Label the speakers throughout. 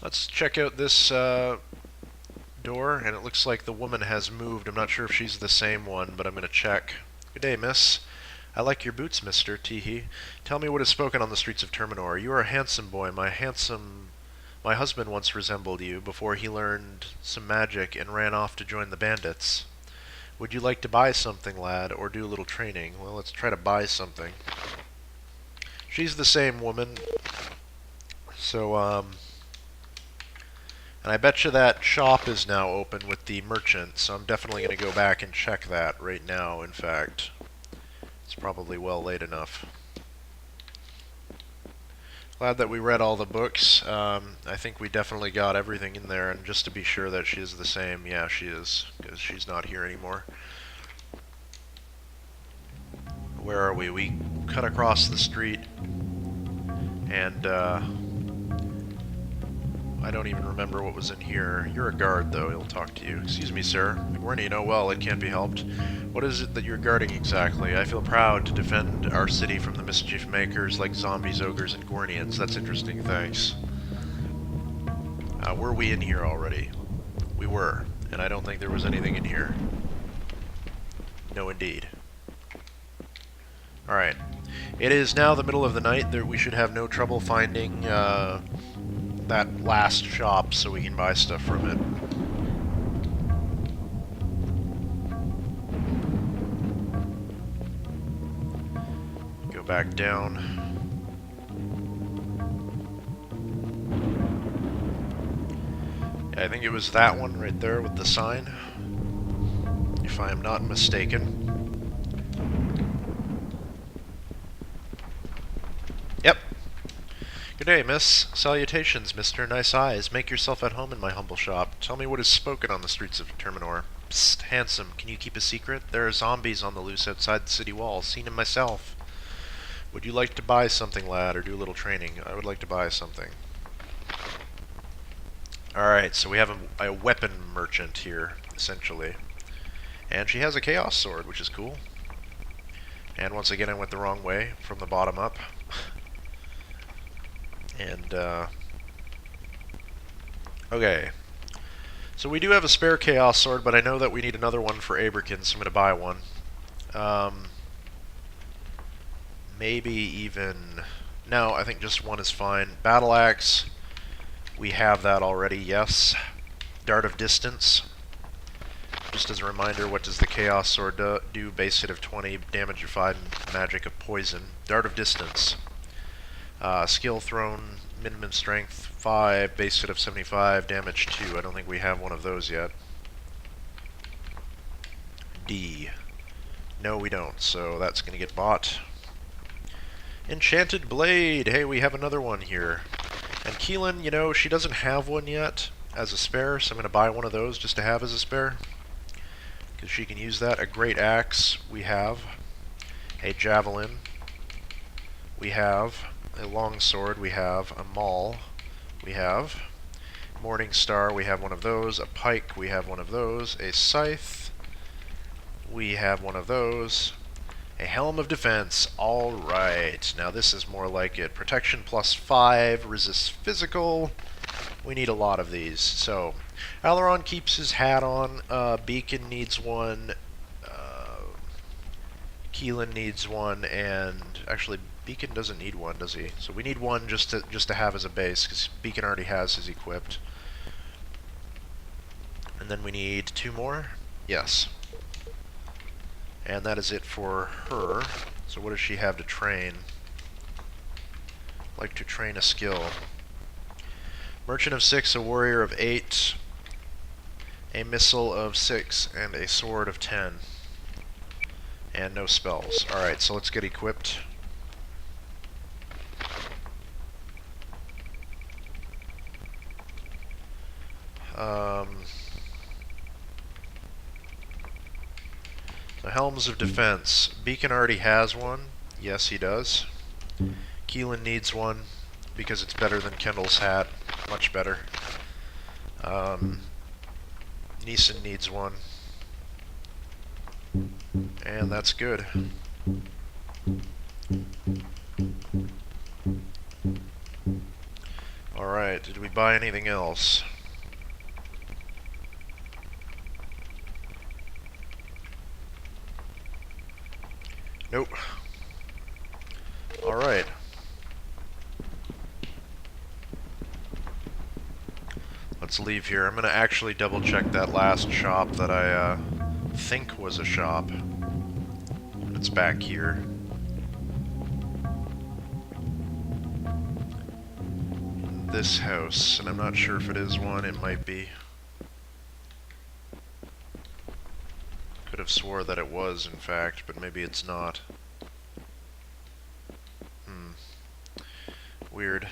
Speaker 1: Let's check out this door, and it looks like the woman has moved. I'm not sure if she's the same one, but I'm going to check. Good day, miss. I like your boots, mister, teehee. Tell me what is spoken on the streets of Terminor. You are a handsome boy. My husband once resembled you before he learned some magic and ran off to join the bandits. Would you like to buy something, lad, or do a little training? Well, let's try to buy something. She's the same woman. So, and I bet you that shop is now open with the merchant, so I'm definitely going to go back and check that right now, in fact. It's probably well late enough. Glad that we read all the books. I think we definitely got everything in there, and just to be sure that she is the same, yeah, she is, because she's not here anymore. Where are we? We cut across the street, and I don't even remember what was in here. You're a guard, though. He'll talk to you. Excuse me, sir. Igornian, well, it can't be helped. What is it that you're guarding exactly? I feel proud to defend our city from the mischief makers like zombies, ogres, and Gornians. That's interesting, thanks. Were we in here already? We were, and I don't think there was anything in here. No, indeed. Alright. It is now the middle of the night. We should have no trouble finding, that last shop so we can buy stuff from it. Go back down. Yeah, I think it was that one right there with the sign, if I am not mistaken. Yep. Good day, miss. Salutations, mister. Nice eyes. Make yourself at home in my humble shop. Tell me what is spoken on the streets of Terminor. Psst, handsome. Can you keep a secret? There are zombies on the loose outside the city walls. Seen them myself. Would you like to buy something, lad, or do a little training? I would like to buy something. Alright, so we have a weapon merchant here, essentially. And she has a chaos sword, which is cool. And once again, I went the wrong way, from the bottom up. And, okay. So we do have a spare Chaos Sword, but I know that we need another one for Aberkin, so I'm going to buy one. Maybe even... No, I think just one is fine. Battle Axe, we have that already, yes. Dart of Distance. Just as a reminder, what does the Chaos Sword do? Base hit of 20, damage of 5, magic of poison. Dart of Distance. Skill thrown, minimum strength 5, base hit of 75, damage 2. I don't think we have one of those yet. D. No, we don't, so that's going to get bought. Enchanted Blade! Hey, we have another one here. And Keelan, you know, she doesn't have one yet as a spare, so I'm going to buy one of those just to have as a spare. Because she can use that. A Great Axe, we have. A Javelin, we have. A longsword, we have. A maul, we have. Morning Star, we have one of those. A pike, we have one of those. A scythe, we have one of those. A helm of defense. Alright, now this is more like it. Protection plus 5, resists physical. We need a lot of these. So, Aileron keeps his hat on. Beacon needs one. Keelan needs one, and actually Beacon doesn't need one, does he? So we need one just to have as a base, because Beacon already has his equipped. And then we need 2 more? Yes. And that is it for her. So what does she have to train? Like to train a skill. Merchant of 6, a warrior of 8, a missile of 6, and a sword of 10. And no spells. Alright, so let's get equipped. The Helms of Defense. Beacon already has one. Yes, he does. Keelan needs one because it's better than Kendall's hat. Much better. Neeson needs one. And that's good. Alright, did we buy anything else? Nope. Alright. Let's leave here. I'm going to actually double check that last shop that I think was a shop. It's back here. This house, and I'm not sure if it is one. It might be. Could have swore that it was, in fact, but maybe it's not. Weird.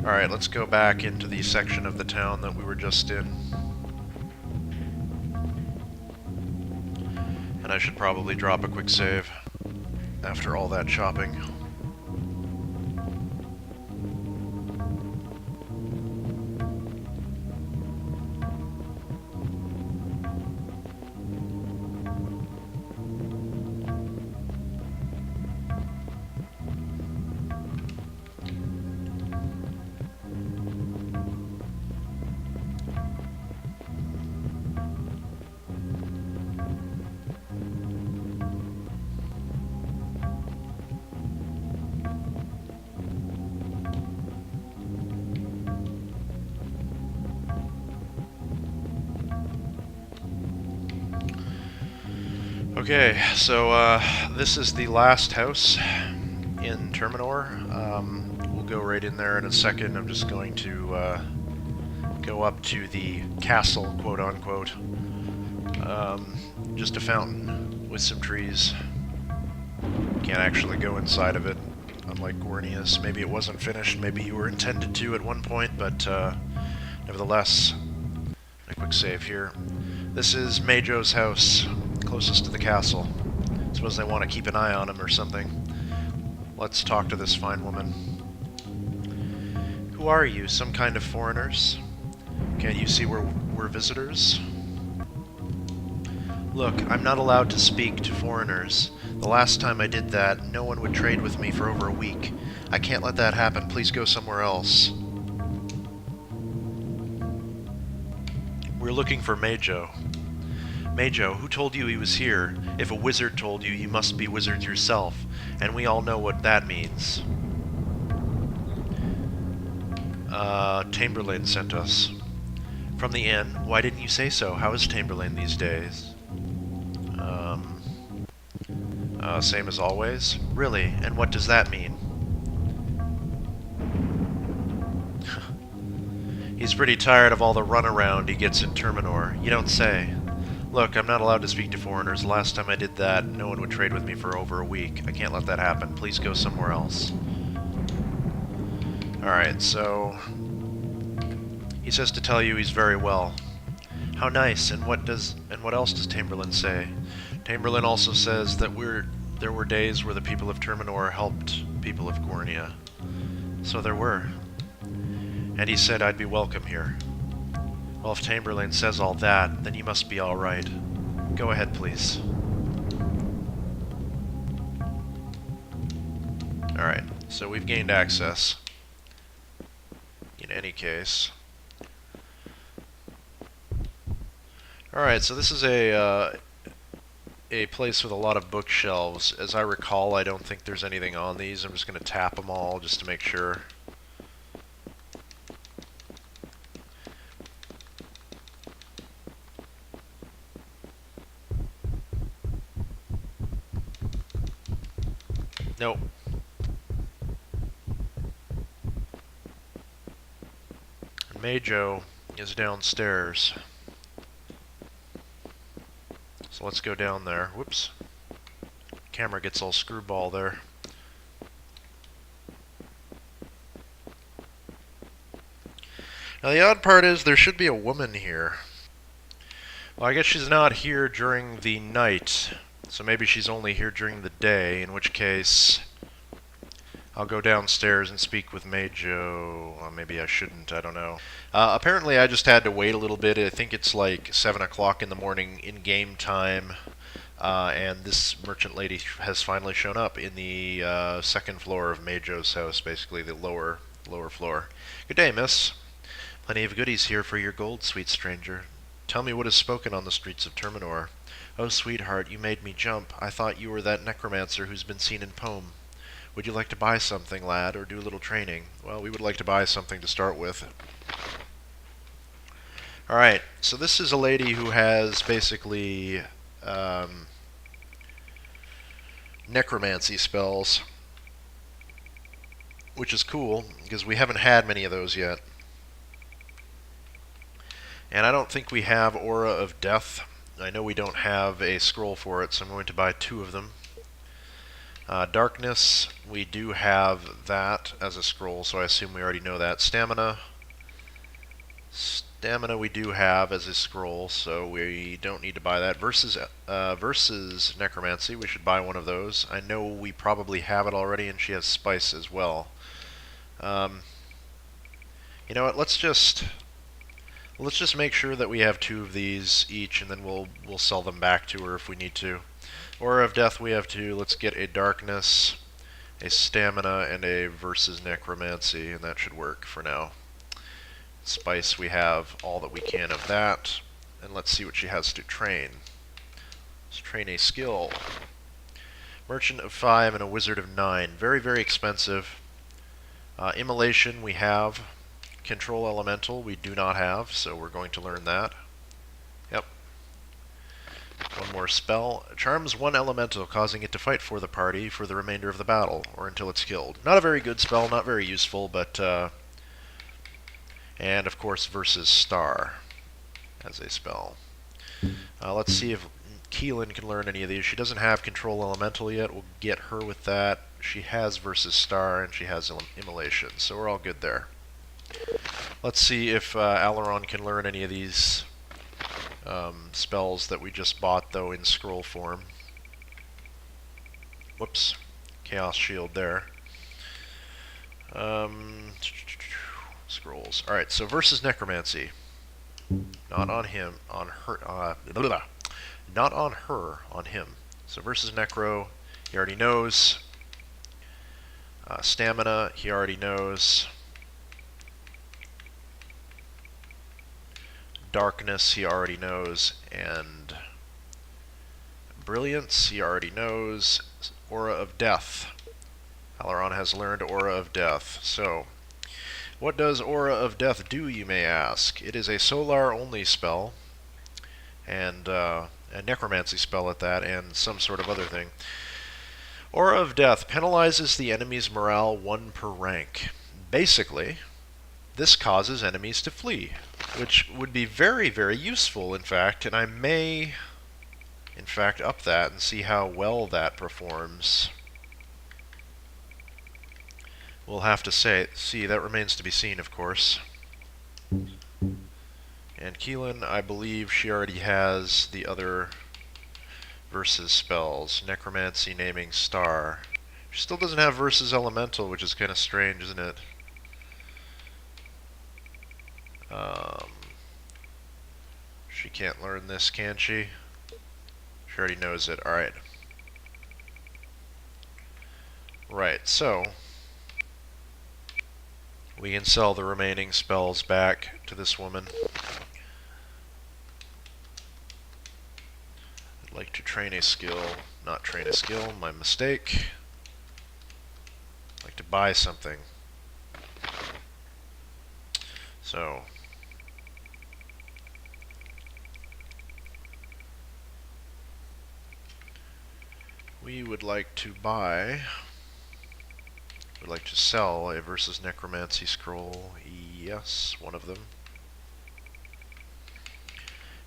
Speaker 1: Alright, let's go back into the section of the town that we were just in. And I should probably drop a quick save after all that shopping. Okay, so this is the last house in Terminor. We'll go right in there in a second. I'm just going to go up to the castle, quote-unquote. Just a fountain with some trees. Can't actually go inside of it, unlike Gornius. Maybe it wasn't finished, maybe you were intended to at one point, but nevertheless, a quick save here. This is Majo's house, closest to the castle. Suppose they want to keep an eye on him or something. Let's talk to this fine woman. Who are you? Some kind of foreigners? Can't you see we're visitors? Look, I'm not allowed to speak to foreigners. The last time I did that, no one would trade with me for over a week. I can't let that happen. Please go somewhere else. We're looking for Majo. Majo, who told you he was here? If a wizard told you, you must be wizards yourself, and we all know what that means. Tamberlane sent us. From the inn? Why didn't you say so? How is Tamberlane these days? Same as always? Really? And what does that mean? He's pretty tired of all the runaround he gets in Terminor. You don't say. Look, I'm not allowed to speak to foreigners. Last time I did that, no one would trade with me for over a week. I can't let that happen. Please go somewhere else. Alright, so... he says to tell you he's very well. How nice, and what else does Tamberlane say? Tamberlane also says that there were days where the people of Terminor helped people of Gornia. So there were. And he said I'd be welcome here. Well, if Tamberlane says all that, then you must be alright. Go ahead, please. Alright, so we've gained access. In any case. Alright, so this is a place with a lot of bookshelves. As I recall, I don't think there's anything on these. I'm just going to tap them all just to make sure. Nope. Majo is downstairs. So let's go down there. Whoops. Camera gets all screwball there. Now the odd part is there should be a woman here. Well, I guess she's not here during the night. So maybe she's only here during the day, in which case I'll go downstairs and speak with Majo. Well, maybe I shouldn't, I don't know. Apparently I just had to wait a little bit. I think it's like 7 o'clock in the morning in game time. And this merchant lady has finally shown up in the second floor of Majo's house, basically the lower floor. Good day, miss. Plenty of goodies here for your gold, sweet stranger. Tell me what is spoken on the streets of Terminor. Oh, sweetheart, you made me jump. I thought you were that necromancer who's been seen in poem. Would you like to buy something, lad, or do a little training? Well, we would like to buy something to start with. Alright, so this is a lady who has basically necromancy spells, which is cool, because we haven't had many of those yet. And I don't think we have Aura of Death. I know we don't have a scroll for it, so I'm going to buy 2 of them. Darkness, we do have that as a scroll, so I assume we already know that. Stamina we do have as a scroll, so we don't need to buy that. Versus Necromancy, we should buy one of those. I know we probably have it already, and she has Spice as well. You know what, let's just make sure that we have 2 of these each, and then we'll sell them back to her if we need to. Aura of Death we have 2. Let's get a Darkness, a Stamina, and a Versus Necromancy, and that should work for now. Spice, we have all that we can of that. And let's see what she has to train. Let's train a skill. Merchant of 5 and a Wizard of 9. Very, very expensive. Immolation we have. Control Elemental we do not have, so we're going to learn that. Yep. One more spell. Charms one elemental, causing it to fight for the party for the remainder of the battle, or until it's killed. Not a very good spell, not very useful, but... and, of course, Versus Star as a spell. Let's see if Keelan can learn any of these. She doesn't have Control Elemental yet. We'll get her with that. She has Versus Star, and she has Immolation, so we're all good there. Let's see if Alaron can learn any of these spells that we just bought, though, in scroll form. Whoops. Chaos Shield there. Scrolls. Alright, so Versus Necromancy. Not on him. On her. Not on her. On him. So Versus Necro, he already knows. Stamina, he already knows. Darkness, he already knows. And Brilliance, he already knows. Aura of Death. Alaron has learned Aura of Death. So, what does Aura of Death do, you may ask? It is a Solar-only spell, and a Necromancy spell at that, and some sort of other thing. Aura of Death penalizes the enemy's morale 1 per rank. Basically, this causes enemies to flee, which would be very, very useful, in fact, and I may, in fact, up that and see how well that performs. We'll have to see, that remains to be seen, of course. And Keelan, I believe she already has the other Versus spells. Necromancy, Naming Star. She still doesn't have Versus Elemental, which is kind of strange, isn't it? She can't learn this, can she? She already knows it. Alright. Right, so we can sell the remaining spells back to this woman. I'd like to train a skill. Not train a skill, my mistake. I'd like to buy something. So, we would like to buy... would like to sell a Versus Necromancy scroll. Yes, one of them.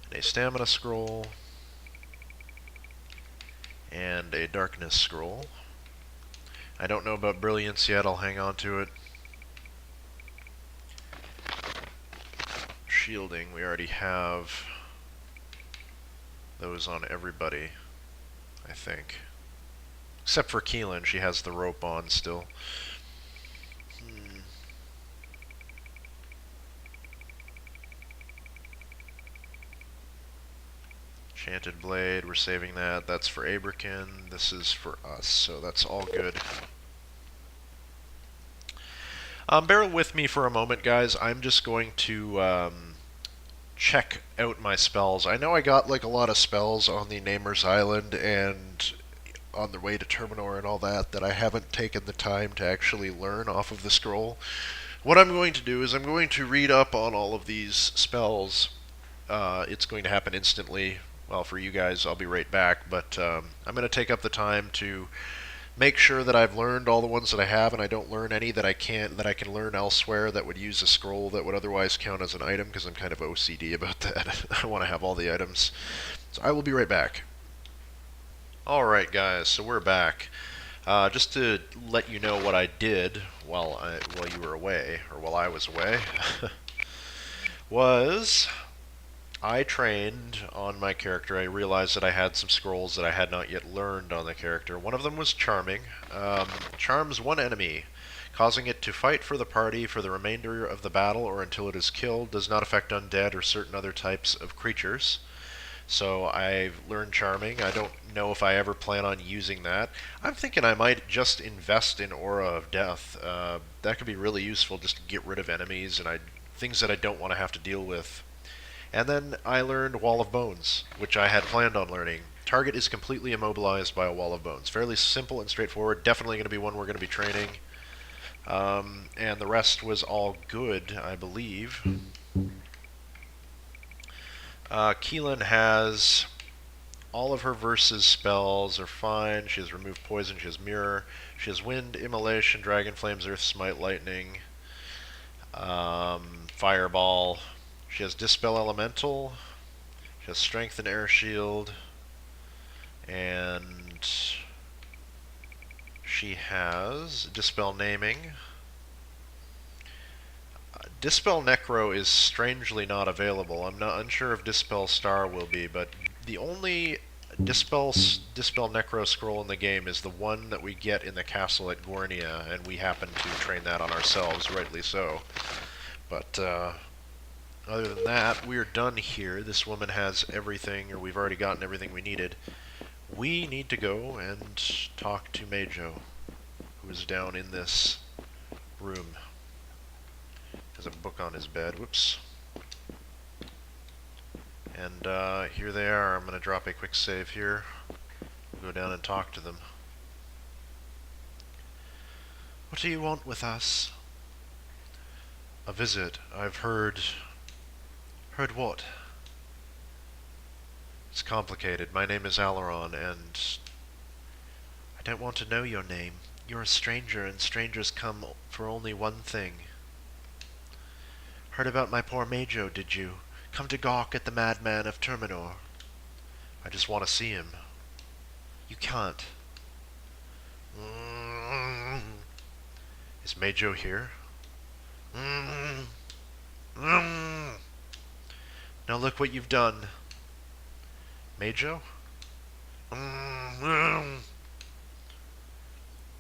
Speaker 1: And a Stamina scroll. And a Darkness scroll. I don't know about Brilliance yet, I'll hang on to it. Shielding, we already have those on everybody, I think. Except for Keelan, she has the rope on still. She Enchanted Blade, we're saving that. That's for Abrakin. This is for us, so that's all good. Bear with me for a moment, guys. I'm just going to check out my spells. I know I got like a lot of spells on the Namer's Island and on the way to Terminor and all that I haven't taken the time to actually learn off of the scroll. What I'm going to do is I'm going to read up on all of these spells. It's going to happen instantly. Well, for you guys, I'll be right back, but I'm going to take up the time to make sure that I've learned all the ones that I have, and I don't learn any that I can learn elsewhere that would use a scroll that would otherwise count as an item, because I'm kind of OCD about that. I want to have all the items. So I will be right back. Alright guys, so we're back. Just to let you know what I did while you were away, or while I was away, was I trained on my character. I realized that I had some scrolls that I had not yet learned on the character. One of them was Charming. Charms one enemy, causing it to fight for the party for the remainder of the battle or until it is killed. Does not affect undead or certain other types of creatures. So I've learned Charming. I don't know if I ever plan on using that. I'm thinking I might just invest in Aura of Death. That could be really useful just to get rid of enemies and things that I don't want to have to deal with. And then I learned Wall of Bones, which I had planned on learning. Target is completely immobilized by a Wall of Bones. Fairly simple and straightforward. Definitely going to be one we're going to be training. And the rest was all good, I believe. Keelan has all of her versus spells are fine. She has Remove Poison, she has Mirror, she has Wind, Immolation, Dragon Flames, Earth Smite, Lightning, Fireball. She has Dispel Elemental, she has Strength and Air Shield, and she has Dispel Naming. Dispel Necro is strangely not available. I'm not unsure if Dispel Star will be, but the only Dispel Necro scroll in the game is the one that we get in the castle at Gornia, and we happen to train that on ourselves, rightly so. But other than that, we're done here. This woman has everything, or we've already gotten everything we needed. We need to go and talk to Majo, who is down in this room. Has a book on his bed. Whoops. And here they are. I'm going to drop a quick save here. We'll go down and talk to them. What do you want with us? A visit. I've heard... Heard what? It's complicated. My name is Alaron, and... I don't want to know your name. You're a stranger, and strangers come for only one thing. Heard about my poor Majo, did you? Come to gawk at the madman of Terminor. I just want to see him. You can't. Is Majo here? Now look what you've done. Majo?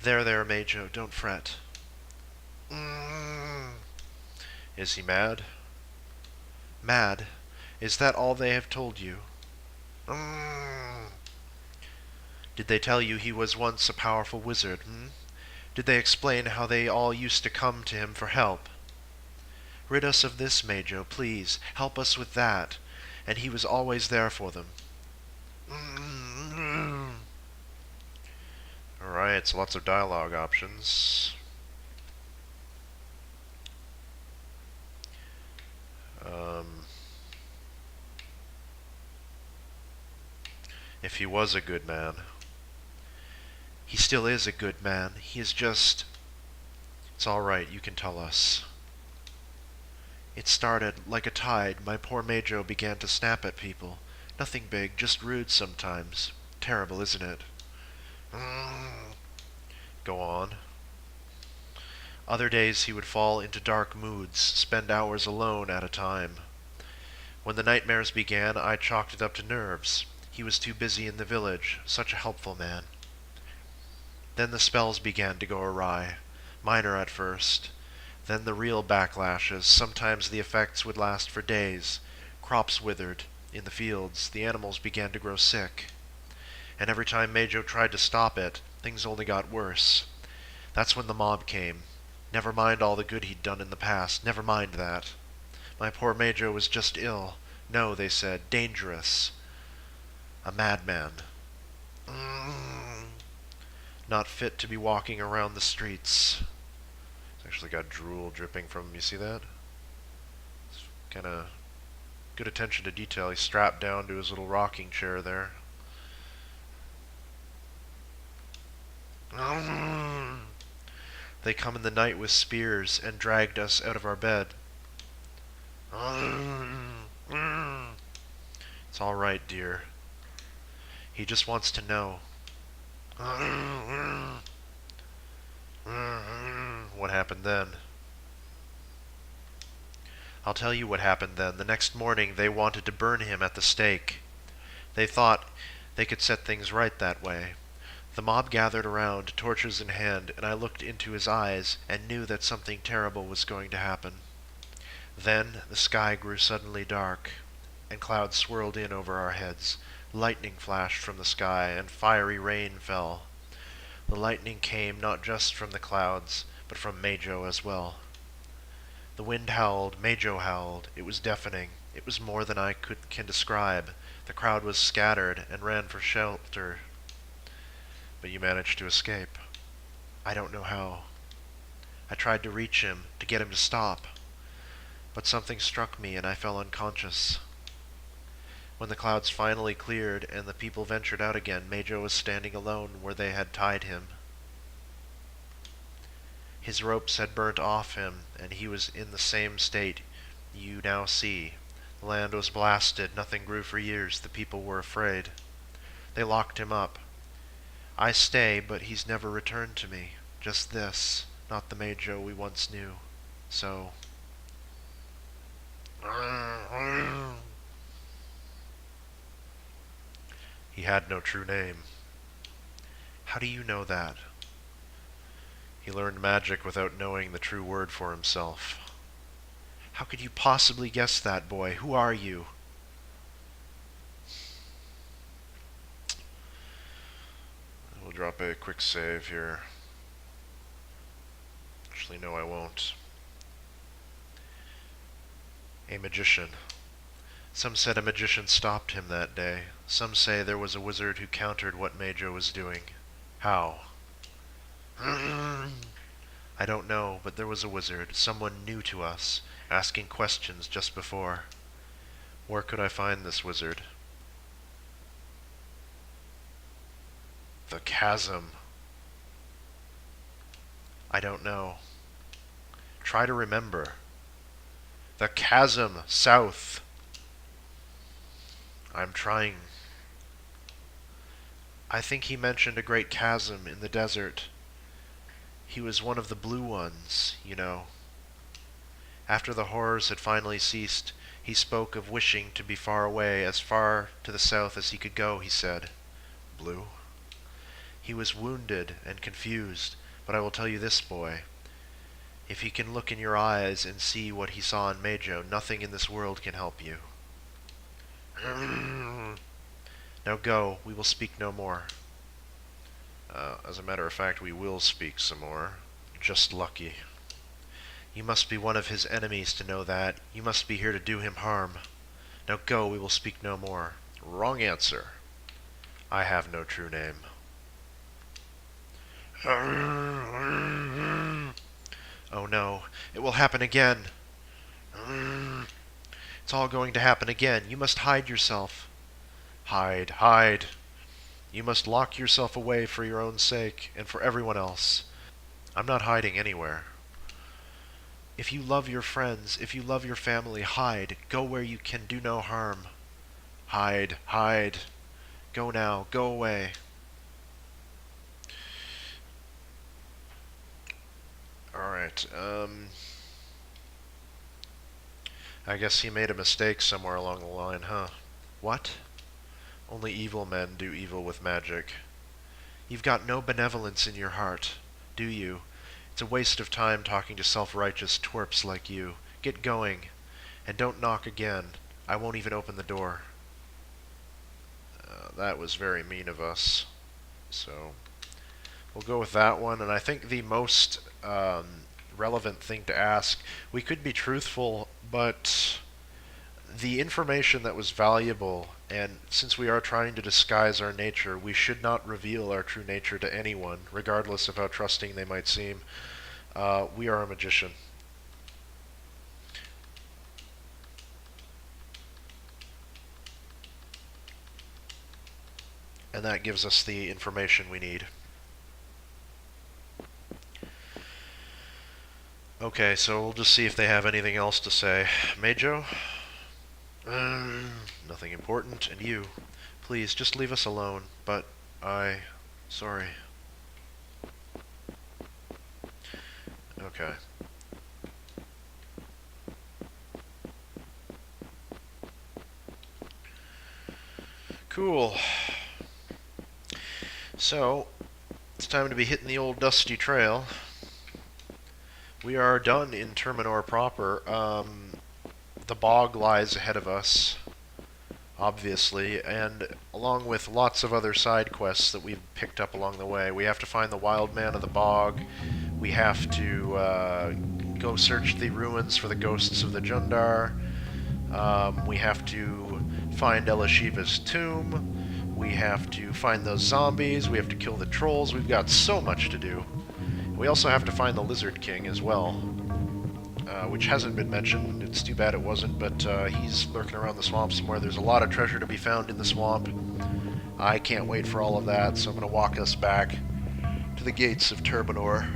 Speaker 1: There, Majo, don't fret. Is he mad? Mad? Is that all they have told you? Did they tell you he was once a powerful wizard, Did they explain how they all used to come to him for help? Rid us of this, Majo, please. Help us with that. And he was always there for them. Alright, so lots of dialogue options. If he was a good man. He still is a good man. He is just... It's alright, you can tell us. It started like a tide. My poor Majo began to snap at people. Nothing big, just rude sometimes. Terrible, isn't it? Go on. Other days he would fall into dark moods, spend hours alone at a time. When the nightmares began, I chalked it up to nerves. He was too busy in the village, such a helpful man. Then the spells began to go awry, minor at first. Then the real backlashes. Sometimes the effects would last for days. Crops withered. in the fields, the animals began to grow sick. And every time Majo tried to stop it, things only got worse. That's when the mob came. Never mind all the good he'd done in the past, never mind that. My poor Majo was just ill. No, they said, dangerous. A madman. Not fit to be walking around the streets. It's actually got drool dripping from him, you see that? It's kind of good attention to detail. He's strapped down to his little rocking chair there. They come in the night with spears and dragged us out of our bed. It's all right, dear. He just wants to know. What happened then? I'll tell you what happened then. The next morning they wanted to burn him at the stake. They thought they could set things right that way. The mob gathered around, torches in hand, and I looked into his eyes and knew that something terrible was going to happen. Then the sky grew suddenly dark, and clouds swirled in over our heads. Lightning flashed from the sky, and fiery rain fell. The lightning came not just from the clouds, but from Majo as well. The wind howled, Majo howled. It was deafening. It was more than I can describe. The crowd was scattered and ran for shelter. But you managed to escape. I don't know how. I tried to reach him, to get him to stop. But something struck me and I fell unconscious. When the clouds finally cleared and the people ventured out again, Majo was standing alone where they had tied him. His ropes had burnt off him, and he was in the same state you now see. The land was blasted, nothing grew for years, the people were afraid. They locked him up. I stay, but he's never returned to me. Just this, not the Majo we once knew. So... He had no true name. How do you know that? He learned magic without knowing the true word for himself. How could you possibly guess that, boy? Who are you? We'll drop a quick save here. Actually, no, I won't. A magician. Some said a magician stopped him that day. Some say there was a wizard who countered what Majo was doing. How? I don't know, but there was a wizard, someone new to us, asking questions just before. Where could I find this wizard? The chasm. I don't know. Try to remember. The chasm, south. I'm trying. I think he mentioned a great chasm in the desert. He was one of the blue ones, you know. After the horrors had finally ceased, he spoke of wishing to be far away, as far to the south as he could go, he said. Blue? He was wounded and confused, but I will tell you this, boy. If he can look in your eyes and see what he saw in Majo, nothing in this world can help you. Now go, we will speak no more. As a matter of fact, we will speak some more. Just lucky. You must be one of his enemies to know that. You must be here to do him harm. Now go, we will speak no more. Wrong answer. I have no true name. Oh no, it will happen again. It's all going to happen again. You must hide yourself. Hide, hide. You must lock yourself away for your own sake and for everyone else. I'm not hiding anywhere. If you love your friends, if you love your family, hide. Go where you can do no harm. Hide, hide. Go now, go away. Alright, I guess he made a mistake somewhere along the line, huh? What? Only evil men do evil with magic. You've got no benevolence in your heart, do you? It's a waste of time talking to self-righteous twerps like you. Get going, and don't knock again. I won't even open the door. That was very mean of us. So we'll go with that one. And I think the most relevant thing to ask, we could be truthful, but the information that was valuable, and since we are trying to disguise our nature, we should not reveal our true nature to anyone, regardless of how trusting they might seem. We are a magician. And that gives us the information we need. Okay, so we'll just see if they have anything else to say. Majo? Nothing important. And you? Please, just leave us alone. But sorry. Okay. Cool. So, it's time to be hitting the old dusty trail. We are done in Terminor proper. The bog lies ahead of us, obviously, and along with lots of other side quests that we've picked up along the way. We have to find the wild man of the bog. We have to go search the ruins for the ghosts of the Jundar. We have to find Elishiva's tomb. We have to find those zombies. We have to kill the trolls. We've got so much to do. We also have to find the Lizard King as well, which hasn't been mentioned. It's too bad it wasn't, but he's lurking around the swamp somewhere. There's a lot of treasure to be found in the swamp. I can't wait for all of that, so I'm going to walk us back to the gates of Terminor.